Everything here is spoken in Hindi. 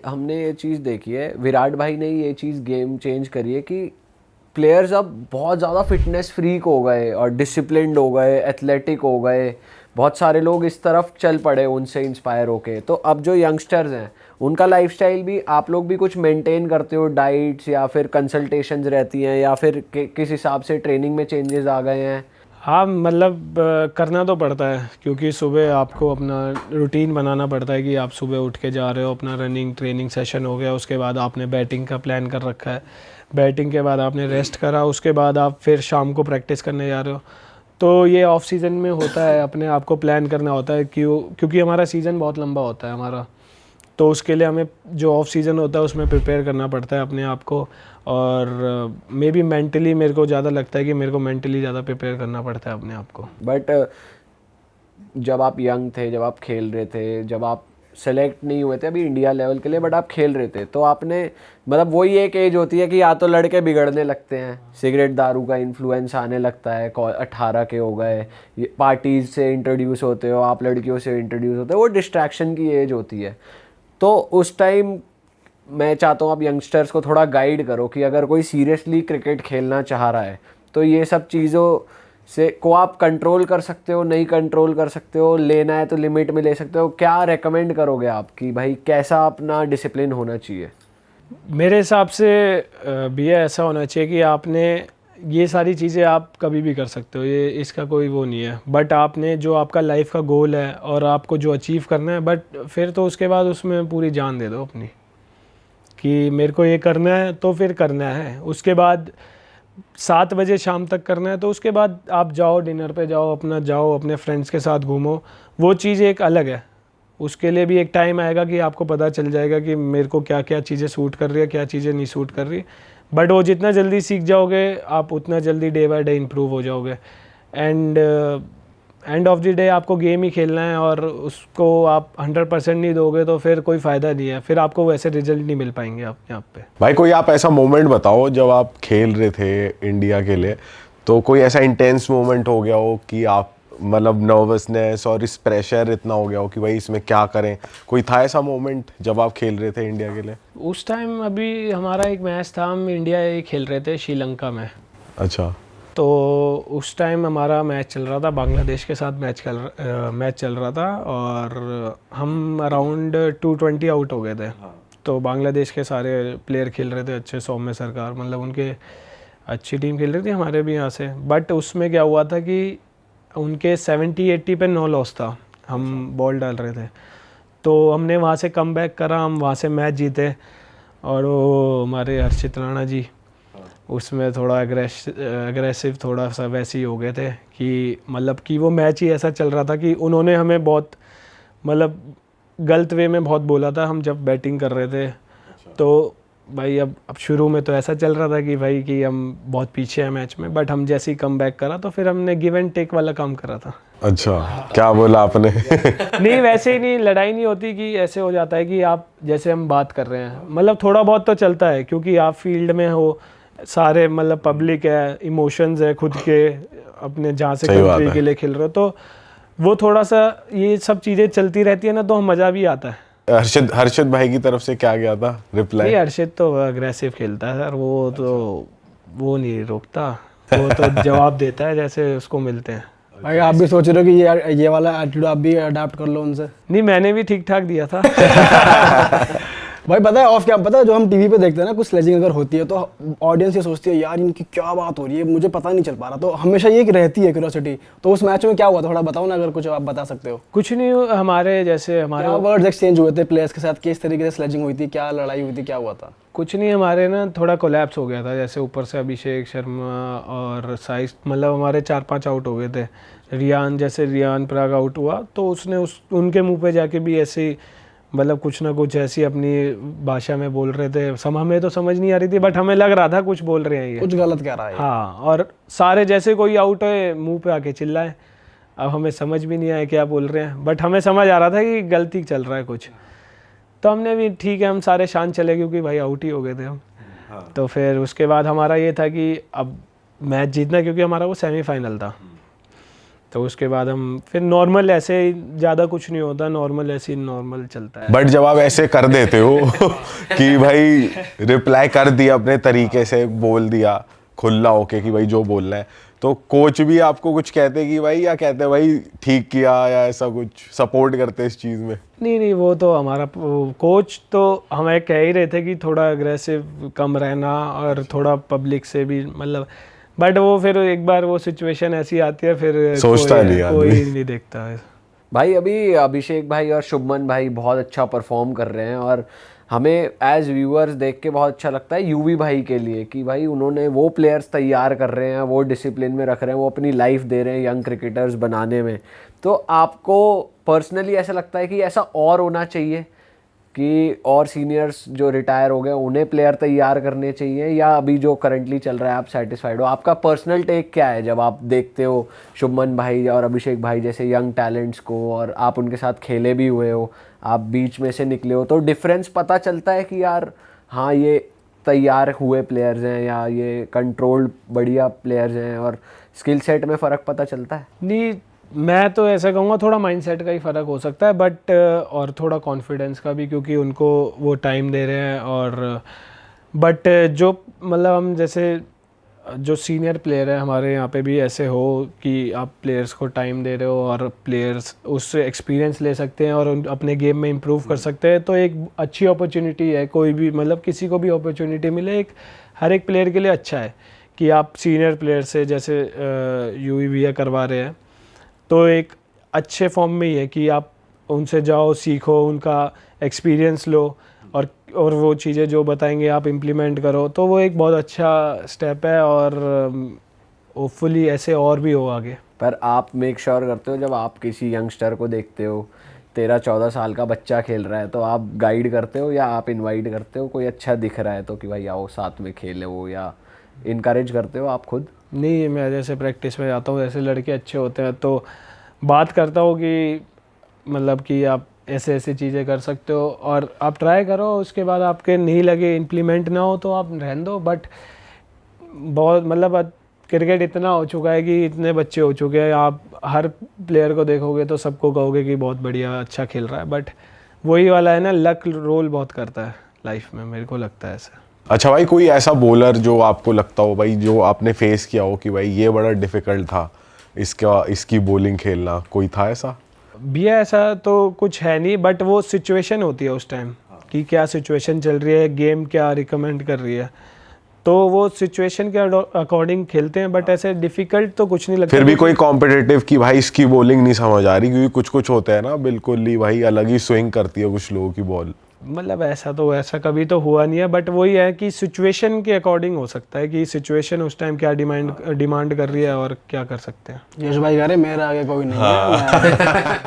हमने ये चीज़ देखी है, विराट भाई ने ये चीज़ गेम चेंज करी है कि प्लेयर्स अब बहुत ज़्यादा फिटनेस फ्रीक हो गए और डिसिप्लिन्ड हो गए, एथलेटिक हो गए। बहुत सारे लोग इस तरफ चल पड़े उनसे इंस्पायर होके। तो अब जो यंगस्टर्स हैं उनका लाइफस्टाइल भी आप लोग भी कुछ मेंटेन करते हो, डाइट्स या फिर कंसल्टेशंस रहती हैं या फिर किस हिसाब से ट्रेनिंग में चेंजेस आ गए हैं? हाँ मतलब करना तो पड़ता है, क्योंकि सुबह आपको अपना रूटीन बनाना पड़ता है कि आप सुबह उठ के जा रहे हो, अपना रनिंग ट्रेनिंग सेशन हो गया, उसके बाद आपने बैटिंग का प्लान कर रखा है, बैटिंग के बाद आपने रेस्ट करा, उसके बाद आप फिर शाम को प्रैक्टिस करने जा रहे हो। तो ये ऑफ सीज़न में होता है, अपने आप को प्लान करना होता है क्योंकि हमारा सीज़न बहुत लंबा होता है हमारा, तो उसके लिए हमें जो ऑफ सीज़न होता है उसमें प्रिपेयर करना पड़ता है अपने आप को। और मे बी मेंटली मेरे को ज़्यादा लगता है कि मेरे को मेंटली ज़्यादा प्रिपेयर करना पड़ता है अपने आप को। बट जब आप यंग थे, जब आप खेल रहे थे, जब आप सेलेक्ट नहीं हुए थे अभी इंडिया लेवल के लिए, बट आप खेल रहे थे, तो आपने मतलब वही एक एज होती है कि या तो लड़के बिगड़ने लगते हैं, सिगरेट दारू का इन्फ्लुएंस आने लगता है, 18 के हो गए, पार्टीज से इंट्रोड्यूस होते हो आप, लड़कियों से इंट्रोड्यूस होते हो, वो डिस्ट्रैक्शन की एज होती है। तो उस टाइम मैं चाहता हूँ आप यंगस्टर्स को थोड़ा गाइड करो कि अगर कोई सीरियसली क्रिकेट खेलना चाह रहा है तो ये सब चीज़ों से को आप कंट्रोल कर सकते हो, नहीं कंट्रोल कर सकते हो, लेना है तो लिमिट में ले सकते हो, क्या रेकमेंड करोगे आप कि भाई कैसा अपना डिसिप्लिन होना चाहिए? मेरे हिसाब से भी ऐसा होना चाहिए कि आपने ये सारी चीज़ें आप कभी भी कर सकते हो, ये इसका कोई वो नहीं है, बट आपने जो आपका लाइफ का गोल है और आपको जो अचीव करना है, बट फिर तो उसके बाद उसमें पूरी जान दे दो अपनी कि मेरे को ये करना है तो फिर करना है। उसके बाद 7 बजे शाम तक करना है तो उसके बाद आप जाओ डिनर पे जाओ, अपना जाओ अपने फ्रेंड्स के साथ घूमो, वो चीज़ एक अलग है। उसके लिए भी एक टाइम आएगा कि आपको पता चल जाएगा कि मेरे को क्या क्या चीज़ें सूट कर रही है, क्या चीज़ें नहीं सूट कर रही, बट वो जितना जल्दी सीख जाओगे आप उतना जल्दी डे बाय डे इम्प्रूव हो जाओगे। एंड ऑफ द डे आपको गेम ही खेलना है और उसको आप 100% नहीं दोगे तो फिर कोई फ़ायदा नहीं है, फिर आपको वैसे रिजल्ट नहीं मिल पाएंगे आप यहाँ पे। भाई कोई आप ऐसा मोमेंट बताओ जब आप खेल रहे थे इंडिया के लिए, तो कोई ऐसा इंटेंस मोमेंट हो गया हो कि आप मतलब नर्वसनेस और इस प्रेशर इतना हो गया हो कि भाई इसमें क्या करें, कोई था ऐसा मोमेंट जब आप खेल रहे थे इंडिया के लिए? उस टाइम अभी हमारा एक मैच था, हम इंडिया ही खेल रहे थे श्रीलंका में। अच्छा। तो उस टाइम हमारा मैच चल रहा था, बांग्लादेश के साथ मैच चल रहा था और हम अराउंड 220 आउट हो गए थे। तो बांग्लादेश के सारे प्लेयर खेल रहे थे अच्छे, सौम्य सरकार मतलब उनके अच्छी टीम खेल रही थी, हमारे भी यहाँ से। बट उसमें क्या हुआ था कि उनके 70-80 पे 9 लॉस था, हम बॉल डाल रहे थे, तो हमने वहाँ से कम बैक करा, हम वहाँ से मैच जीते। और वो हमारे हर्षित राणा जी उसमें थोड़ा अग्रेसिव थोड़ा सा वैसे ही हो गए थे कि मतलब कि वो मैच ही ऐसा चल रहा था कि उन्होंने हमें बहुत मतलब गलत वे में बहुत बोला था हम जब बैटिंग कर रहे थे। तो भाई अब शुरू में तो ऐसा चल रहा था कि भाई कि हम बहुत पीछे हैं मैच में, बट हम जैसे ही कम बैक करा तो फिर हमने गिव एंड टेक वाला काम करा था। अच्छा, क्या बोला आपने? नहीं वैसे ही नहीं, लड़ाई नहीं होती कि ऐसे हो जाता है कि आप जैसे हम बात कर रहे हैं, मतलब थोड़ा बहुत तो चलता है क्योंकि आप फील्ड में हो, सारे मतलब पब्लिक है, इमोशंस है खुद के अपने जहाँ से कंट्री के लिए खेल रहे हो, तो वो थोड़ा सा ये सब चीज़ें चलती रहती है ना, तो मज़ा भी आता है। हर्षित भाई की तरफ से क्या गया था रिप्लाई? हर्षित तो अग्रेसिव खेलता है सर, वो तो वो नहीं रोकता, वो तो जवाब देता है जैसे उसको मिलते हैं। भाई आप भी सोच रहे हो कि ये वाला एटीट्यूड आप भी अडाप्ट कर लो उनसे? नहीं मैंने भी ठीक ठाक दिया था। भाई पता है ऑफ क्या, पता है जो हम टीवी पे देखते हैं ना, कुछ स्लेजिंग अगर होती है तो ऑडियंस ये सोचती है यार इनकी क्या बात हो रही है, मुझे पता नहीं चल पा रहा, तो हमेशा ये रहती है क्यूरियोसिटी। तो उस मैच में क्या हुआ थोड़ा बताओ ना, अगर कुछ आप बता सकते हो। कुछ नहीं, हमारे जैसे हमारे वर्ड्स एक्सचेंज हुए थे प्लेयर्स के साथ, किस तरीके से स्लेजिंग हुई थी, क्या लड़ाई हुई थी, क्या हुआ था? कुछ नहीं, हमारे ना थोड़ा कोलैप्स हो गया था, जैसे ऊपर से अभिषेक शर्मा और साइस मतलब हमारे 4-5 आउट हो गए थे। रियान पराग आउट हुआ तो उसने उनके मुंह पे जाके भी ऐसे मतलब कुछ ना कुछ ऐसी अपनी भाषा में बोल रहे थे, हमें तो समझ नहीं आ रही थी, बट हमें लग रहा था कुछ बोल रहे हैं ये, कुछ गलत कह रहा है। हाँ, और सारे जैसे कोई आउट है मुंह पे आके चिल्लाए, अब हमें समझ भी नहीं आया क्या बोल रहे हैं, बट हमें समझ आ रहा था कि गलती चल रहा है कुछ। तो हमने भी ठीक है, हम सारे शांत चले क्योंकि भाई आउट ही हो गए थे हम। तो फिर उसके बाद हमारा ये था कि अब मैच जीतना, क्योंकि हमारा वो सेमीफाइनल था। तो उसके बाद हम फिर नॉर्मल ऐसे ज़्यादा कुछ नहीं होता, नॉर्मल ऐसे नॉर्मल चलता है। बट जब आप ऐसे कर देते हो कि भाई रिप्लाई कर दिया अपने तरीके से, बोल दिया खुला होके कि भाई जो बोलना है, तो कोच भी आपको कुछ कहते कि भाई, या कहते भाई ठीक किया, या ऐसा कुछ सपोर्ट करते इस चीज़ में? नहीं, वो तो हमारा कोच तो हमें कह ही रहे थे कि थोड़ा अग्रेसिव कम रहना और थोड़ा पब्लिक से भी मतलब, बट वो फिर एक बार वो सिचुएशन ऐसी आती है फिर सोचता नहीं आदमी। कोई नहीं देखता है। भाई अभी अभिषेक भाई और शुभमन भाई बहुत अच्छा परफॉर्म कर रहे हैं और हमें एज व्यूअर्स देख के बहुत अच्छा लगता है यूवी भाई के लिए कि भाई उन्होंने वो प्लेयर्स तैयार कर रहे हैं, वो डिसिप्लिन में रख रहे हैं, वो अपनी लाइफ दे रहे हैं यंग क्रिकेटर्स बनाने में। तो आपको पर्सनली ऐसा लगता है कि ऐसा और होना चाहिए कि और सीनियर्स जो रिटायर हो गए उन्हें प्लेयर तैयार करने चाहिए, या अभी जो करंटली चल रहा है आप सेटिस्फाइड हो? आपका पर्सनल टेक क्या है जब आप देखते हो शुभमन भाई और अभिषेक भाई जैसे यंग टैलेंट्स को, और आप उनके साथ खेले भी हुए हो, आप बीच में से निकले हो, तो डिफरेंस पता चलता है कि यार हाँ ये तैयार हुए प्लेयर्स हैं या ये कंट्रोल्ड बढ़िया प्लेयर्स हैं, और स्किल सेट में फ़र्क पता चलता है? नहीं, मैं तो ऐसा कहूँगा थोड़ा माइंडसेट का ही फ़र्क हो सकता है, बट और थोड़ा कॉन्फिडेंस का भी, क्योंकि उनको वो टाइम दे रहे हैं। और बट जो मतलब हम जैसे जो सीनियर प्लेयर है हमारे यहाँ पे भी ऐसे हो कि आप प्लेयर्स को टाइम दे रहे हो और प्लेयर्स उससे एक्सपीरियंस ले सकते हैं और अपने गेम में इम्प्रूव कर सकते हैं, तो एक अच्छी अपॉर्चुनिटी है। कोई भी मतलब किसी को भी अपॉर्चुनिटी मिले, एक हर एक प्लेयर के लिए अच्छा है कि आप सीनियर प्लेयर से जैसे यूवी भैया करवा रहे हैं, तो एक अच्छे फॉर्म में ही है कि आप उनसे जाओ, सीखो, उनका एक्सपीरियंस लो और वो चीज़ें जो बताएंगे आप इम्प्लीमेंट करो, तो वो एक बहुत अच्छा स्टेप है और होपफुली ऐसे और भी हो आगे। पर आप मेक श्योर करते हो जब आप किसी यंगस्टर को देखते हो 13-14 साल का बच्चा खेल रहा है, तो आप गाइड करते हो या आप इनवाइट करते हो, कोई अच्छा दिख रहा है तो कि भाई आओ साथ में खेले हो, या इनकरेज करते हो आप खुद? नहीं, मैं जैसे प्रैक्टिस में जाता हूँ, जैसे लड़के अच्छे होते हैं तो बात करता हूँ कि मतलब कि आप ऐसे ऐसे चीज़ें कर सकते हो और आप ट्राई करो, उसके बाद आपके नहीं लगे, इम्प्लीमेंट ना हो तो आप रहने दो। बट बहुत मतलब क्रिकेट इतना हो चुका है कि इतने बच्चे हो चुके हैं, आप हर प्लेयर को देखोगे तो सबको कहोगे कि बहुत बढ़िया अच्छा खेल रहा है, बट वही वाला है ना, लक रोल बहुत करता है लाइफ में, मेरे को लगता है ऐसा। अच्छा भाई, कोई ऐसा बॉलर जो आपको लगता हो भाई, जो आपने फेस किया हो कि भाई ये बड़ा डिफ़िकल्ट था इसकी बॉलिंग खेलना, कोई था ऐसा? भैया ऐसा तो कुछ है नहीं, बट वो सिचुएशन होती है उस टाइम कि क्या सिचुएशन चल रही है, गेम क्या रिकमेंड कर रही है, तो वो सिचुएशन के अकॉर्डिंग खेलते हैं। बट ऐसे डिफिकल्ट तो कुछ नहीं लगता। फिर भी कोई कॉम्पिटिटिव कि भाई इसकी बॉलिंग नहीं समझ आ रही, क्योंकि कुछ कुछ होता है ना बिल्कुल ही भाई अलग ही स्विंग करती है कुछ लोगों की बॉल। मतलब ऐसा कभी तो हुआ नहीं है, बट वही है कि सिचुएशन के अकॉर्डिंग हो सकता है कि सिचुएशन उस टाइम क्या डिमांड कर रही है और क्या कर सकते हैं। यश भाई कह रहे मेरा आगे कोई नहीं है।